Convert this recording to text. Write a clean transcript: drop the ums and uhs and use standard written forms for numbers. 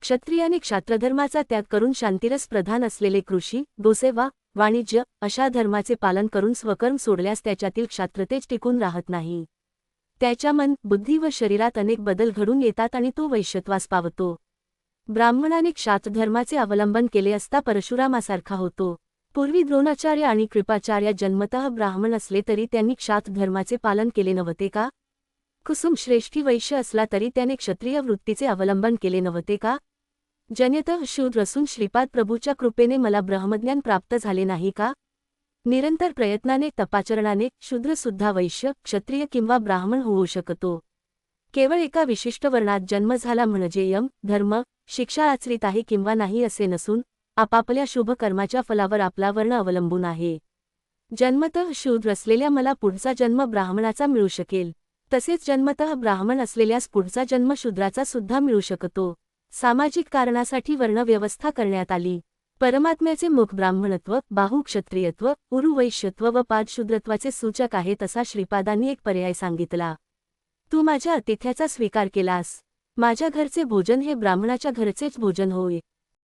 क्षत्रियाने क्षात्रधर्माचा त्याग करून शांतिरस प्रधान असलेले कृषी, गोसेवा, वाणिज्य अशा धर्माचे पालन करून स्वकर्म सोडल्यास त्याच्यातील क्षात्रतेज टिकून राहत नाही. त्याच्या मन, बुद्धी व शरीरात अनेक बदल घडून येतात आणि तो वैश्यत्वास पावतो. ब्राह्मणाने क्षात्रधर्माचे अवलंबन केले असता परशुरामासारखा होतो. पूर्वी द्रोणाचार्य आणि कृपाचार्य जन्मतः ब्राह्मण असले तरी त्यांनी क्षात्रधर्माचे पालन केले नव्हते का? कुसुम श्रेष्ठी वैश्य असला तरी त्याने क्षत्रिय वृत्तीचे अवलंबन केले नव्हते का? जन्यतः शूद्र असून श्रीपाद प्रभूच्या कृपेने मला ब्रह्मज्ञान प्राप्त झाले नाही का? निरंतर प्रयत्नाने तपाचरणाने शूद्रसुद्धा वैश्य, क्षत्रिय किंवा ब्राह्मण होऊ शकतो. केवळ एका विशिष्ट वर्णात जन्म झाला म्हणजे यम, धर्म, शिक्षा आचरित आहे किंवा नाही असे नसून आपापल्या शुभ कर्माच्या फलावर आपला वर्ण अवलंबून आहे. जन्मतः शूद्र असलेल्या मला पुढचा जन्म ब्राह्मणाचा मिळू शकेल, तसेच जन्मतः ब्राह्मण असलेल्यास पुढचा जन्म शूद्राचा सुद्धा मिळू शकतो. सामाजिक कारणासाठी वर्णव्यवस्था करण्यात आली. परमात्म्याचे मुख ब्राह्मणत्व, बाहू क्षत्रियत्व, उरू वैश्यत्व व पाद शूद्रत्वाचे सूचक आहेत असा श्रीपादांनी एक पर्याय सांगितला. तू माझ्या आतिथ्याचा स्वीकार केलास. माझ्या घरचे भोजन हे ब्राह्मणाच्या घरचेच भोजन होय.